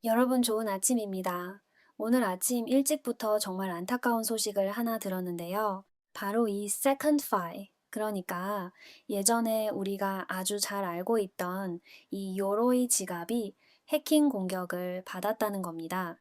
여러분 좋은 아침입니다. 오늘 아침 일찍부터 정말 안타까운 소식을 하나 들었는데요. 바로 이 Second Fi, 그러니까 예전에 우리가 아주 잘 알고 있던 이 요로이 지갑이 해킹 공격을 받았다는 겁니다.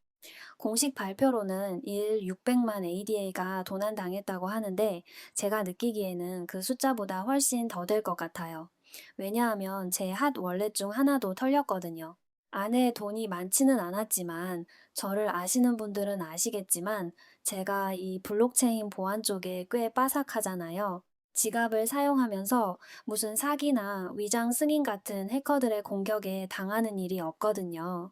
공식 발표로는 일 600만 ADA가 도난당했다고 하는데 제가 느끼기에는 그 숫자보다 훨씬 더 될 것 같아요. 왜냐하면 제 핫 월렛 중 하나도 털렸거든요. 안에 돈이 많지는 않았지만 저를 아시는 분들은 아시겠지만 제가 이 블록체인 보안 쪽에 꽤 빠삭하잖아요. 지갑을 사용하면서 무슨 사기나 위장 승인 같은 해커들의 공격에 당하는 일이 없거든요.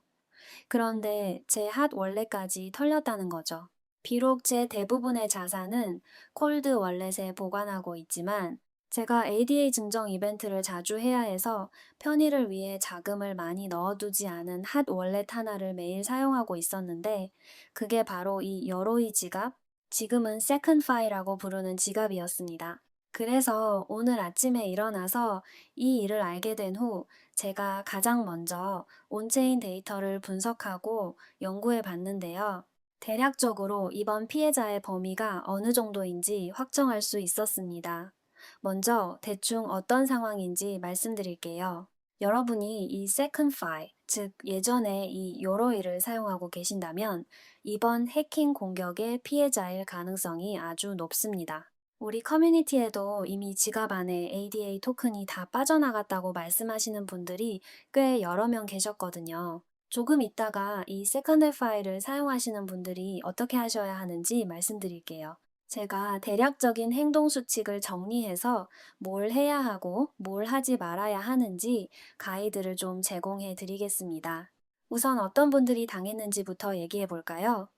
그런데 제 핫 월렛까지 털렸다는 거죠. 비록 제 대부분의 자산은 콜드 월렛에 보관하고 있지만 제가 ADA 증정 이벤트를 자주 해야 해서 편의를 위해 자금을 많이 넣어두지 않은 핫 월렛 하나를 매일 사용하고 있었는데 그게 바로 이 여로이 지갑, 지금은 세컨파이라고 부르는 지갑이었습니다. 그래서 오늘 아침에 일어나서 이 일을 알게 된 후 제가 가장 먼저 온체인 데이터를 분석하고 연구해 봤는데요. 대략적으로 이번 피해자의 범위가 어느 정도인지 확정할 수 있었습니다. 먼저 대충 어떤 상황인지 말씀드릴게요. 여러분이 이 Second Fi, 즉 예전에 이 요로이를 사용하고 계신다면 이번 해킹 공격의 피해자일 가능성이 아주 높습니다. 우리 커뮤니티에도 이미 지갑 안에 ADA 토큰이 다 빠져나갔다고 말씀하시는 분들이 꽤 여러 명 계셨거든요. 조금 있다가 이 세컨드 파일을 사용하시는 분들이 어떻게 하셔야 하는지 말씀드릴게요. 제가 대략적인 행동 수칙을 정리해서 뭘 해야 하고 뭘 하지 말아야 하는지 가이드를 좀 제공해 드리겠습니다. 우선 어떤 분들이 당했는지부터 얘기해 볼까요?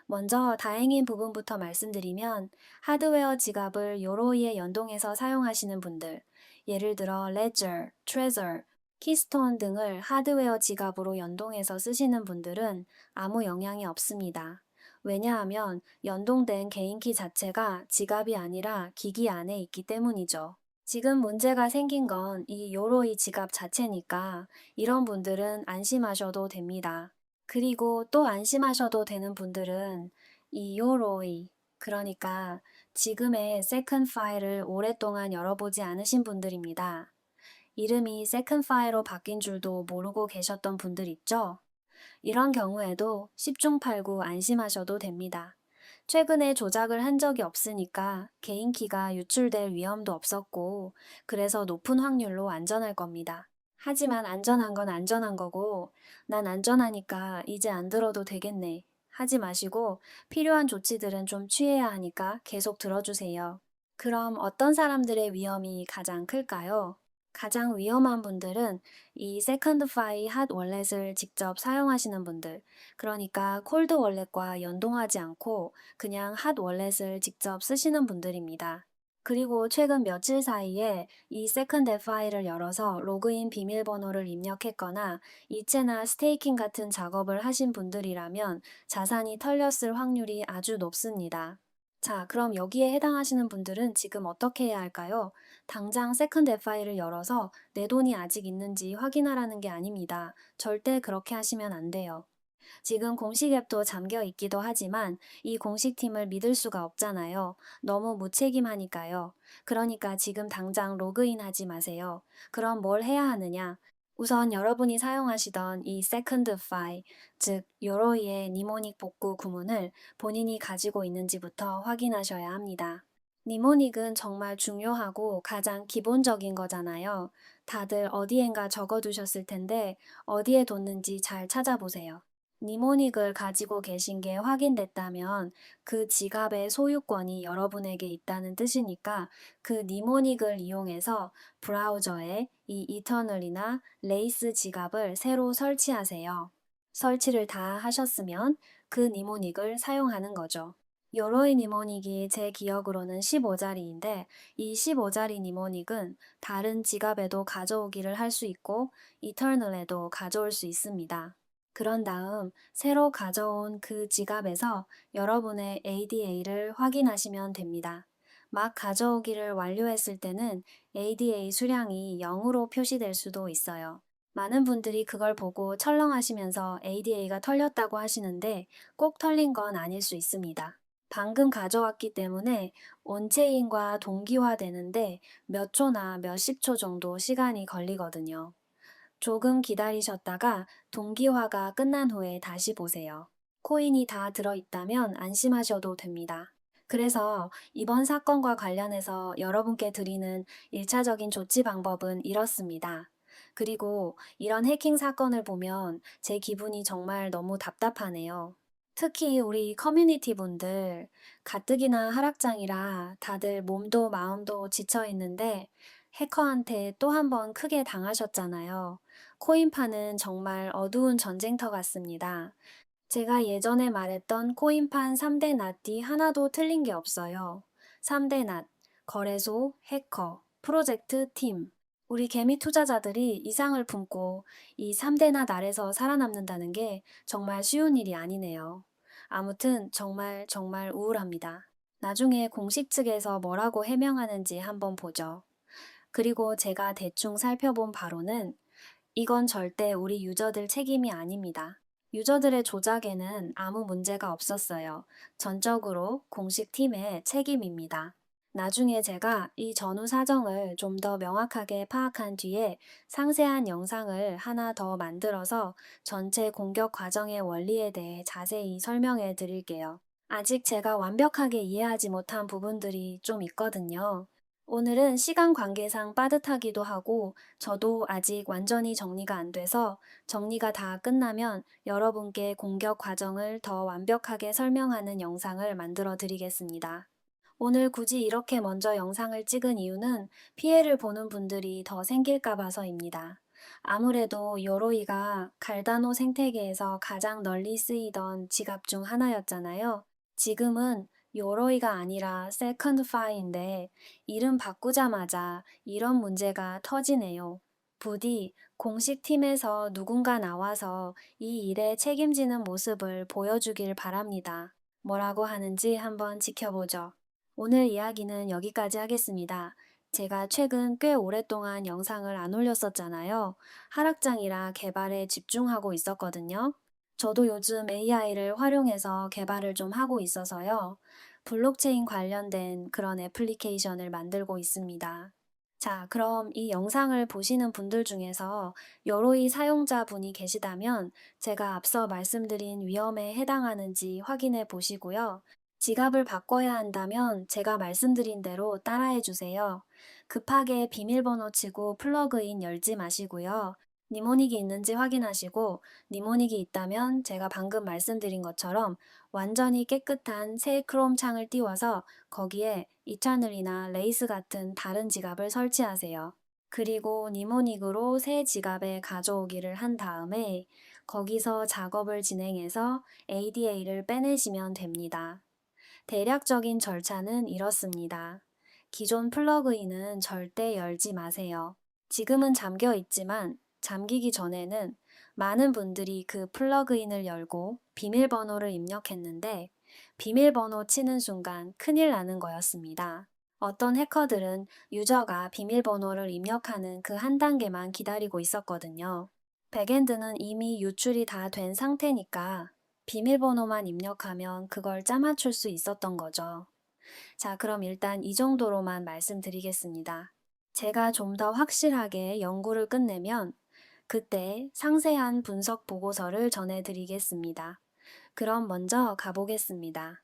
먼저 다행인 부분부터 말씀드리면 하드웨어 지갑을 요로이에 연동해서 사용하시는 분들, 예를 들어 레저, 트레저, 키스톤 등을 하드웨어 지갑으로 연동해서 쓰시는 분들은 아무 영향이 없습니다. 왜냐하면 연동된 개인키 자체가 지갑이 아니라 기기 안에 있기 때문이죠. 지금 문제가 생긴 건 이 요로이 지갑 자체니까 이런 분들은 안심하셔도 됩니다. 그리고 또 안심하셔도 되는 분들은 이 요로이, 그러니까 지금의 세컨 파일을 오랫동안 열어보지 않으신 분들입니다. 이름이 세컨 파일로 바뀐 줄도 모르고 계셨던 분들 있죠? 이런 경우에도 10중 8구 안심하셔도 됩니다. 최근에 조작을 한 적이 없으니까 개인 키가 유출될 위험도 없었고, 그래서 높은 확률로 안전할 겁니다. 하지만 안전한 건 안전한 거고, 난 안전하니까 이제 안 들어도 되겠네. 하지 마시고 필요한 조치들은 좀 취해야 하니까 계속 들어주세요. 그럼 어떤 사람들의 위험이 가장 클까요? 가장 위험한 분들은 이 세컨드 파이 핫 월렛을 직접 사용하시는 분들, 그러니까 콜드 월렛과 연동하지 않고 그냥 핫 월렛을 직접 쓰시는 분들입니다. 그리고 최근 며칠 사이에 이 세컨드 파일을 열어서 로그인 비밀번호를 입력했거나 이체나 스테이킹 같은 작업을 하신 분들이라면 자산이 털렸을 확률이 아주 높습니다. 자, 그럼 여기에 해당하시는 분들은 지금 어떻게 해야 할까요? 당장 세컨드 파일을 열어서 내 돈이 아직 있는지 확인하라는 게 아닙니다. 절대 그렇게 하시면 안 돼요. 지금 공식 앱도 잠겨 있기도 하지만 이 공식팀을 믿을 수가 없잖아요. 너무 무책임하니까요. 그러니까 지금 당장 로그인 하지 마세요. 그럼 뭘 해야 하느냐? 우선 여러분이 사용하시던 이 세컨드 파일, 즉 요로이의 니모닉 복구 구문을 본인이 가지고 있는지부터 확인하셔야 합니다. 니모닉은 정말 중요하고 가장 기본적인 거잖아요. 다들 어디엔가 적어두셨을 텐데 어디에 뒀는지 잘 찾아보세요. 니모닉을 가지고 계신 게 확인됐다면 그 지갑의 소유권이 여러분에게 있다는 뜻이니까 그 니모닉을 이용해서 브라우저에 이 이터널이나 레이스 지갑을 새로 설치하세요. 설치를 다 하셨으면 그 니모닉을 사용하는 거죠. 요로이 니모닉이 제 기억으로는 15자리인데 이 15자리 니모닉은 다른 지갑에도 가져오기를 할 수 있고 이터널에도 가져올 수 있습니다. 그런 다음 새로 가져온 그 지갑에서 여러분의 ADA를 확인하시면 됩니다. 막 가져오기를 완료했을 때는 ADA 수량이 0으로 표시될 수도 있어요. 많은 분들이 그걸 보고 철렁하시면서 ADA가 털렸다고 하시는데 꼭 털린 건 아닐 수 있습니다. 방금 가져왔기 때문에 온체인과 동기화되는데 몇 초나 몇십 초 정도 시간이 걸리거든요. 조금 기다리셨다가 동기화가 끝난 후에 다시 보세요. 코인이 다 들어있다면 안심하셔도 됩니다. 그래서 이번 사건과 관련해서 여러분께 드리는 1차적인 조치 방법은 이렇습니다. 그리고 이런 해킹 사건을 보면 제 기분이 정말 너무 답답하네요. 특히 우리 커뮤니티 분들, 가뜩이나 하락장이라 다들 몸도 마음도 지쳐 있는데 해커한테 또 한 번 크게 당하셨잖아요. 코인판은 정말 어두운 전쟁터 같습니다. 제가 예전에 말했던 코인판 3대 낫이 하나도 틀린 게 없어요. 3대 낫, 거래소, 해커, 프로젝트, 팀. 우리 개미 투자자들이 이상을 품고 이 3대 낫 아래서 살아남는다는 게 정말 쉬운 일이 아니네요. 아무튼 정말 정말 우울합니다. 나중에 공식 측에서 뭐라고 해명하는지 한번 보죠. 그리고 제가 대충 살펴본 바로는 이건 절대 우리 유저들 책임이 아닙니다. 유저들의 조작에는 아무 문제가 없었어요. 전적으로 공식 팀의 책임입니다. 나중에 제가 이 전후 사정을 좀 더 명확하게 파악한 뒤에 상세한 영상을 하나 더 만들어서 전체 공격 과정의 원리에 대해 자세히 설명해 드릴게요. 아직 제가 완벽하게 이해하지 못한 부분들이 좀 있거든요. 오늘은 시간 관계상 빠듯하기도 하고 저도 아직 완전히 정리가 안 돼서 정리가 다 끝나면 여러분께 공격 과정을 더 완벽하게 설명하는 영상을 만들어 드리겠습니다. 오늘 굳이 이렇게 먼저 영상을 찍은 이유는 피해를 보는 분들이 더 생길까 봐서입니다. 아무래도 요로이가 갈다노 생태계에서 가장 널리 쓰이던 지갑 중 하나였잖아요. 지금은 요로이가 아니라 세컨드파이인데 이름 바꾸자마자 이런 문제가 터지네요. 부디 공식 팀에서 누군가 나와서 이 일에 책임지는 모습을 보여주길 바랍니다. 뭐라고 하는지 한번 지켜보죠. 오늘 이야기는 여기까지 하겠습니다. 제가 최근 꽤 오랫동안 영상을 안 올렸었잖아요. 하락장이라 개발에 집중하고 있었거든요. 저도 요즘 AI를 활용해서 개발을 좀 하고 있어서요. 블록체인 관련된 그런 애플리케이션을 만들고 있습니다. 자, 그럼 이 영상을 보시는 분들 중에서 여로이 사용자분이 계시다면 제가 앞서 말씀드린 위험에 해당하는지 확인해 보시고요. 지갑을 바꿔야 한다면 제가 말씀드린 대로 따라해 주세요. 급하게 비밀번호 치고 플러그인 열지 마시고요. 니모닉이 있는지 확인하시고 니모닉이 있다면 제가 방금 말씀드린 것처럼 완전히 깨끗한 새 크롬 창을 띄워서 거기에 이차늘이나 레이스 같은 다른 지갑을 설치하세요. 그리고 니모닉으로 새 지갑에 가져오기를 한 다음에 거기서 작업을 진행해서 ADA를 빼내시면 됩니다. 대략적인 절차는 이렇습니다. 기존 플러그인은 절대 열지 마세요. 지금은 잠겨 있지만 잠기기 전에는 많은 분들이 그 플러그인을 열고 비밀번호를 입력했는데 비밀번호 치는 순간 큰일 나는 거였습니다. 어떤 해커들은 유저가 비밀번호를 입력하는 그 한 단계만 기다리고 있었거든요. 백엔드는 이미 유출이 다 된 상태니까 비밀번호만 입력하면 그걸 짜맞출 수 있었던 거죠. 자, 그럼 일단 이 정도로만 말씀드리겠습니다. 제가 좀 더 확실하게 연구를 끝내면 그때 상세한 분석 보고서를 전해드리겠습니다. 그럼 먼저 가보겠습니다.